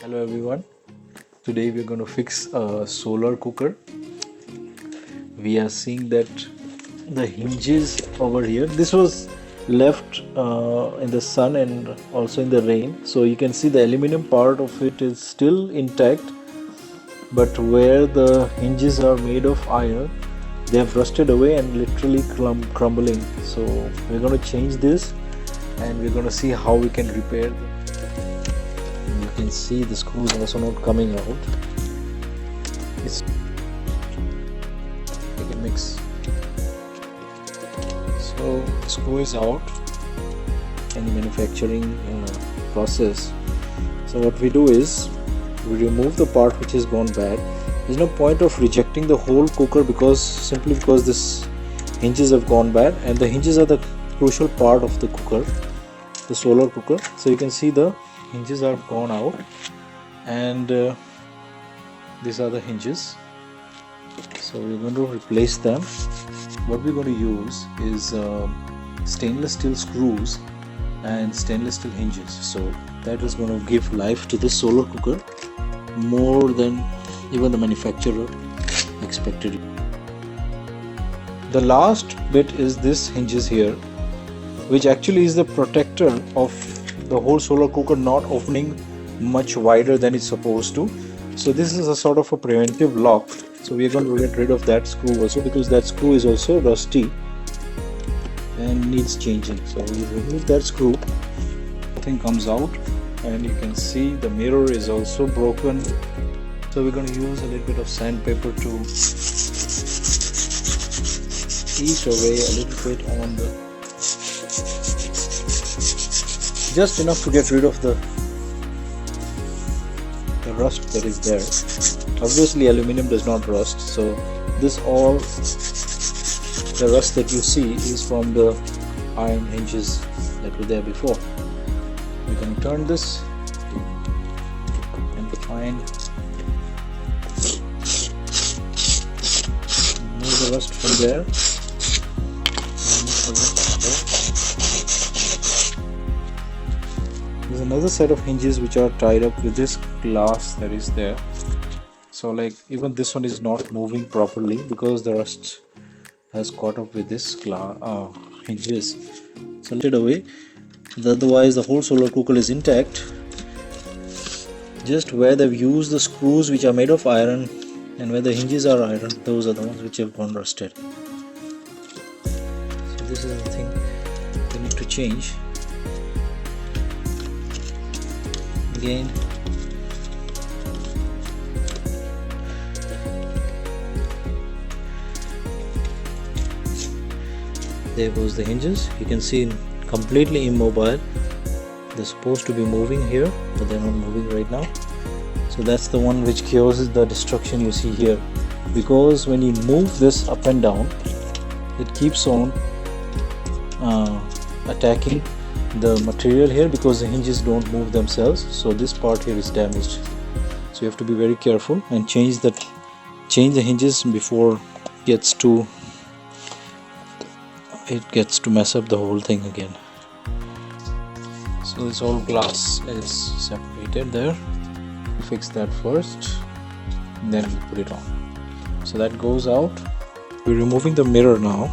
Hello everyone. Today we're going to fix a solar cooker. We are seeing that the hinges over here, this was left in the sun and also in the rain, so you can see the aluminum part of it is still intact, but where the hinges are made of iron, they have rusted away and literally crumbling. So we're going to change this and we're going to see how we can repair them. You can see the screw is also not coming out. It's like a mix. So the screw is out in the manufacturing process. So what we do is we remove the part which has gone bad. There's no point of rejecting the whole cooker simply because this hinges have gone bad, and the hinges are the crucial part of the cooker, the solar cooker. So you can see the hinges are gone out, and these are the hinges. So we're going to replace them. What we're going to use is stainless steel screws and stainless steel hinges. So that is going to give life to this solar cooker more than even the manufacturer expected. The last bit is this hinges here, which actually is the protector of the whole solar cooker not opening much wider than it's supposed to. So this is a sort of a preventive lock. So we are going to get rid of that screw also, because that screw is also rusty and needs changing. So we remove that screw, nothing comes out, and you can see the mirror is also broken. So we're going to use a little bit of sandpaper to eat away a little bit on the, just enough to get rid of the rust that is there. Obviously aluminum does not rust, so this all the rust that you see is from the iron hinges that were there before. We're going to turn this and find, remove the rust from there. There's another set of hinges which are tied up with this glass that is there. So like even this one is not moving properly because the rust has caught up with this hinges. So let it away. Otherwise the whole solar cooker is intact. Just where they've used the screws which are made of iron and where the hinges are iron, those are the ones which have gone rusted. So this is the thing we need to change. Again, there goes the hinges. You can see completely immobile. They're supposed to be moving here, but they're not moving right now. So that's the one which causes the destruction you see here, because when you move this up and down, it keeps on attacking the material here because the hinges don't move themselves. So this part here is damaged. So you have to be very careful and change the hinges before it gets to mess up the whole thing again. So this whole glass is separated there. Fix that first, then we put it on. So that goes out. We're removing the mirror now.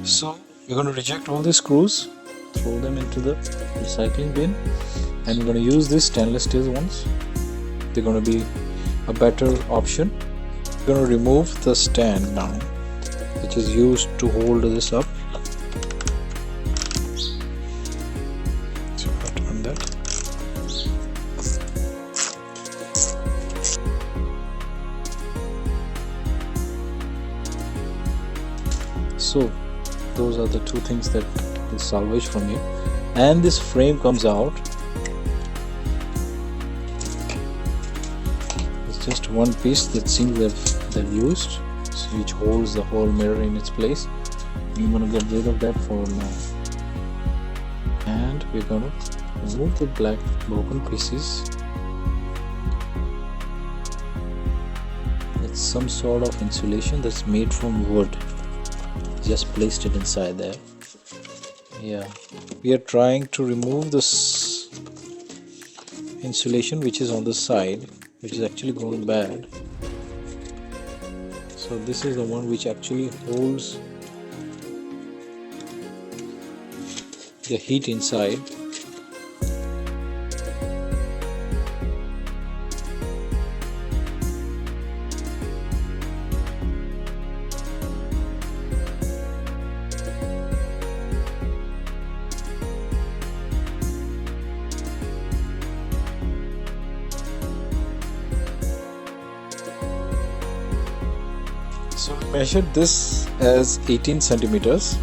So we're going to reject all these screws, throw them into the recycling bin, and we're going to use these stainless steel ones. They're going to be a better option. We're going to remove the stand now, which is used to hold this up. So I'll turn that. So those are the two things that will salvage from you, and this frame comes out. It's just one piece that seems they've used, which holds the whole mirror in its place. I'm going to get rid of that for now, and we're going to remove the black broken pieces some sort of insulation that's made from wood. Just placed it inside there. Yeah, we are trying to remove this insulation which is on the side, which is actually gone bad. So this is the one which actually holds the heat inside. So we measured this as 18 centimeters,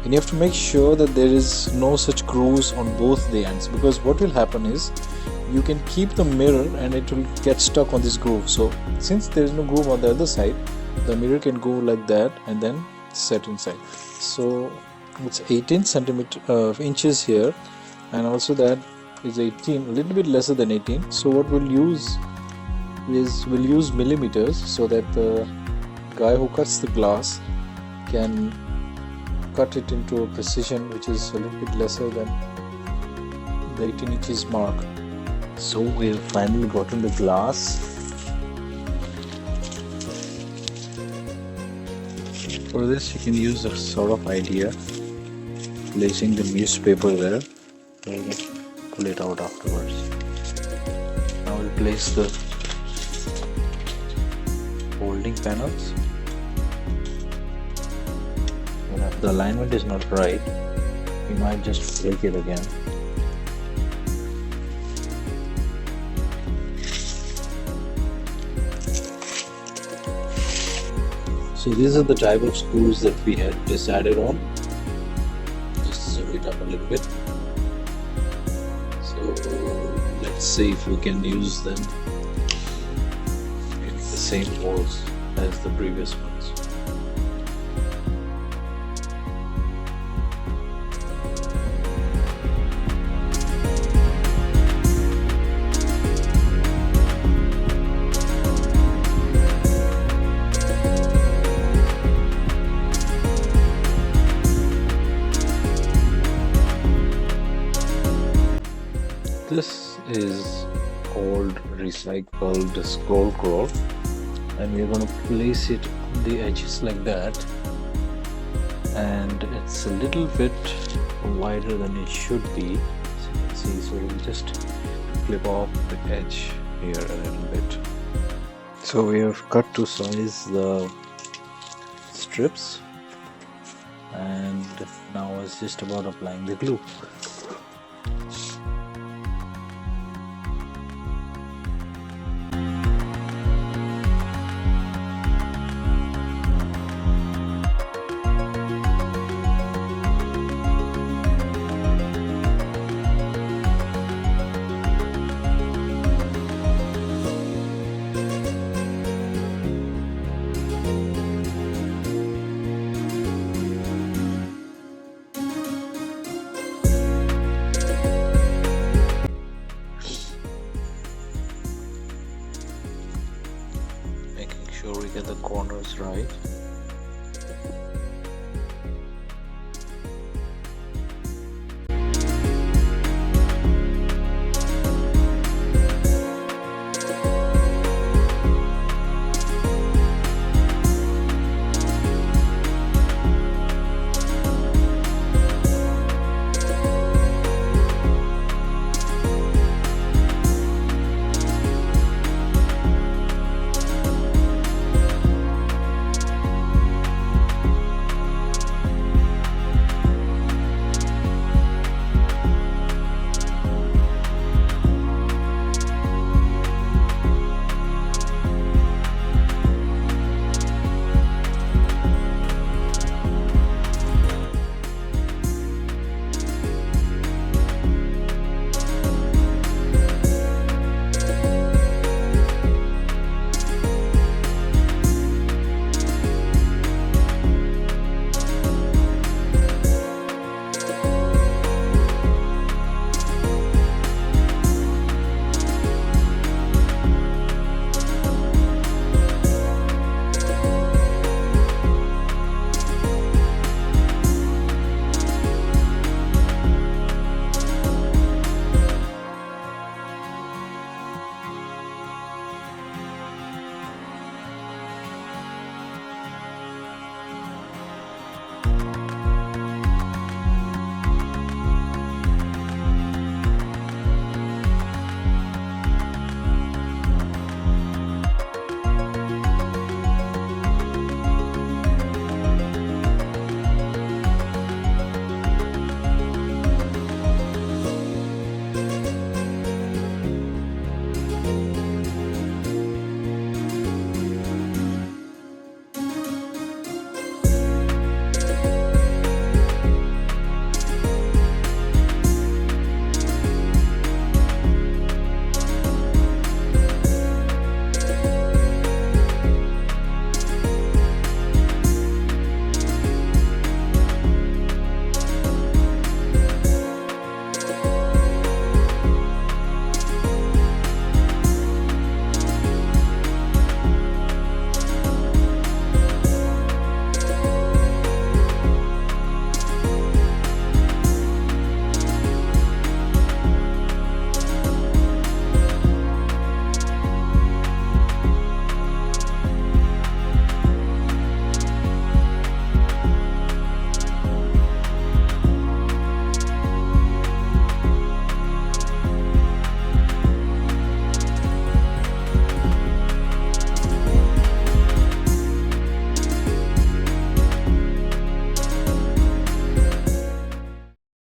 and you have to make sure that there is no such grooves on both the ends, because what will happen is you can keep the mirror and it will get stuck on this groove. So since there is no groove on the other side, the mirror can go like that and then set inside. So it's 18 inches here, and also that is 18, a little bit lesser than 18. So what we'll use is we'll use millimeters, so that the guy who cuts the glass can cut it into a precision which is a little bit lesser than the 18 inches mark. So we've finally gotten the glass. For this you can use a sort of idea, placing the newspaper there. We'll pull it out afterwards. Now we'll place the holding panels. And if the alignment is not right, you might just break it again. So these are the type of screws that we had decided on. Just zoom it up a little bit. So let's see if we can use them in the same holes as the previous ones. This is old recycled scroll cloth, and we're going to place it on the edges like that, and it's a little bit wider than it should be, as you can see. So we'll just clip off the edge here a little bit. So we have cut to size the strips, and now it's just about applying the glue. Sure we get the corners right.